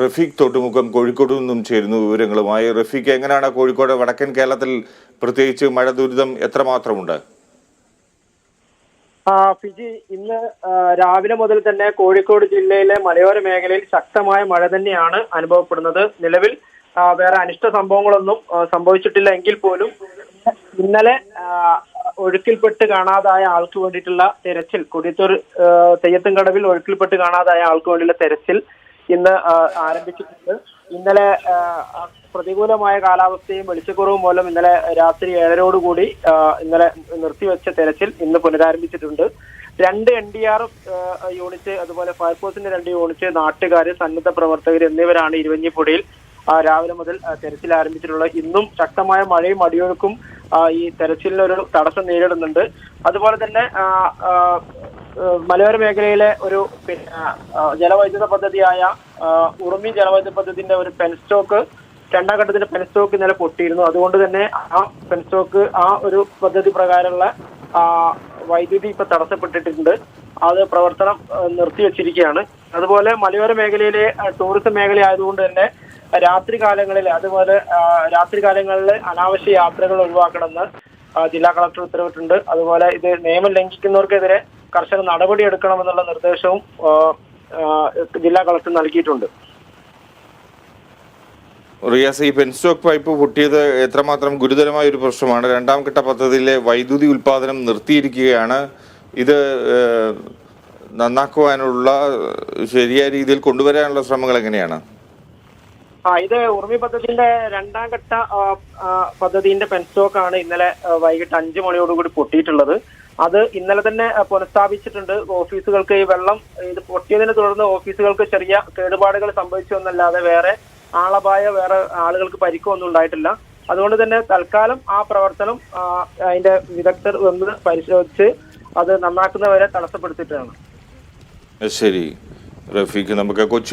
റഫീഖ് തോട്ടുമുഖം കോഴിക്കോട് നിന്നും ചേരുന്നു വിവരങ്ങളുമായി. റഫീഖ്, എങ്ങനെയാണ് കോഴിക്കോട് വടക്കൻ കേരളത്തിൽ പ്രത്യേകിച്ച് മഴ ദുരിതം എത്രമാത്രമുണ്ട്? ഫിജി, ഇന്ന് രാവിലെ മുതൽ തന്നെ കോഴിക്കോട് ജില്ലയിലെ മലയോര മേഖലയിൽ ശക്തമായ മഴ തന്നെയാണ് അനുഭവപ്പെടുന്നത്. നിലവിൽ വേറെ അനിഷ്ട സംഭവങ്ങളൊന്നും സംഭവിച്ചിട്ടില്ല എങ്കിൽ പോലും ഇന്നലെ ഒഴുക്കിൽപ്പെട്ട് കാണാതായ ആൾക്ക് വേണ്ടിയിട്ടുള്ള തെരച്ചിൽ, കൊടിയത്തൂർ തെയ്യത്തുംകടവിൽ ഒഴുക്കിൽപ്പെട്ട് കാണാതായ ആൾക്ക് വേണ്ടിയുള്ള തെരച്ചിൽ ഇന്ന് ആരംഭിച്ചിട്ടുണ്ട്. ഇന്നലെ പ്രതികൂലമായ കാലാവസ്ഥയും വെളിച്ചക്കുറവും മൂലം ഇന്നലെ രാത്രി 7:30 ഇന്നലെ നിർത്തിവെച്ച തെരച്ചിൽ ഇന്ന് പുനരാരംഭിച്ചിട്ടുണ്ട്. 2 NDRF യൂണിറ്റ്, അതുപോലെ ഫയർഫോഴ്സിന്റെ 2 യൂണിറ്റ്, നാട്ടുകാര്, സന്നദ്ധ പ്രവർത്തകർ എന്നിവരാണ് ഇരുവഞ്ഞിപ്പൊടിയിൽ രാവിലെ മുതൽ തെരച്ചിൽ ആരംഭിച്ചിട്ടുള്ളത്. ഇന്നും ശക്തമായ മഴയും അടിയൊഴുക്കും ഈ തെരച്ചിലിനൊരു തടസ്സം നേരിടുന്നുണ്ട്. അതുപോലെ തന്നെ മലയോര മേഖലയിലെ ഒരു ജലവൈദ്യുത പദ്ധതിയായ ഉറുമി ജലവൈദ്യുത പദ്ധതിന്റെ ഒരു പെൻസ്റ്റോക്ക്, 2ാം ഘട്ടത്തിന്റെ പെൻസ്റ്റോക്ക് ഇന്നലെ പൊട്ടിയിരുന്നു. അതുകൊണ്ട് തന്നെ ആ പെൻസ്റ്റോക്ക്, ആ ഒരു പദ്ധതി പ്രകാരമുള്ള വൈദ്യുതി ഇപ്പൊ തടസ്സപ്പെട്ടിട്ടുണ്ട്. അത് പ്രവർത്തനം നിർത്തിവെച്ചിരിക്കുകയാണ്. അതുപോലെ മലയോര മേഖലയിലെ ടൂറിസം മേഖല ആയതുകൊണ്ട് തന്നെ രാത്രികാലങ്ങളിൽ അനാവശ്യ യാത്രകൾ ഒഴിവാക്കണമെന്ന് ജില്ലാ കളക്ടർ ഉത്തരവിട്ടിട്ടുണ്ട്. അതുപോലെ ഇത് നിയമം ലംഘിക്കുന്നവർക്കെതിരെ കർശന നടപടി എടുക്കണമെന്നുള്ള നിർദ്ദേശവും ജില്ലാ കളക്ടർ നൽകിയിട്ടുണ്ട്. റിയാസ്, ഈ പെൻസ്റ്റോക്ക് പൈപ്പ് പൊട്ടിയത് എത്രമാത്രം ഗുരുതരമായ ഒരു പ്രശ്നമാണ്? 2ാം ഘട്ട പദ്ധതിയിലെ വൈദ്യുതി ഉൽപാദനം നിർത്തിയിരിക്കുകയാണ്. ഇത് നന്നാക്കുവാനുള്ള, ശരിയായ രീതിയിൽ കൊണ്ടുവരാനുള്ള ശ്രമങ്ങൾ എങ്ങനെയാണ്? ഇത് ഉറുമി പദ്ധതിന്റെ 2ാം ഘട്ട പദ്ധതിന്റെ പെൻസ്റ്റോക്ക് ആണ് ഇന്നലെ വൈകിട്ട് 5 മണിയോടുകൂടി പൊട്ടിയിട്ടുള്ളത്. അത് ഇന്നലെ തന്നെ പുനഃസ്ഥാപിച്ചിട്ടുണ്ട്. ഓഫീസുകൾക്ക് ഈ വെള്ളം ഇത് പൊട്ടിയതിനെ തുടർന്ന് ഓഫീസുകൾക്ക് ചെറിയ കേടുപാടുകൾ സംഭവിച്ചു എന്നല്ലാതെ വേറെ വേറെ ആളുകൾക്ക് പരിക്കൊന്നും ഉണ്ടായിട്ടില്ല. അതുകൊണ്ട് തന്നെ തൽക്കാലം ആ പ്രവർത്തനം അതിന്റെ വിദഗ്ധർ വന്ന് പരിശോധിച്ച് അത് നന്നാക്കുന്നവരെ തടസ്സപ്പെടുത്തിയിട്ടാണ്. ശരി റഫീഖ്, നമുക്ക് കൊച്ചി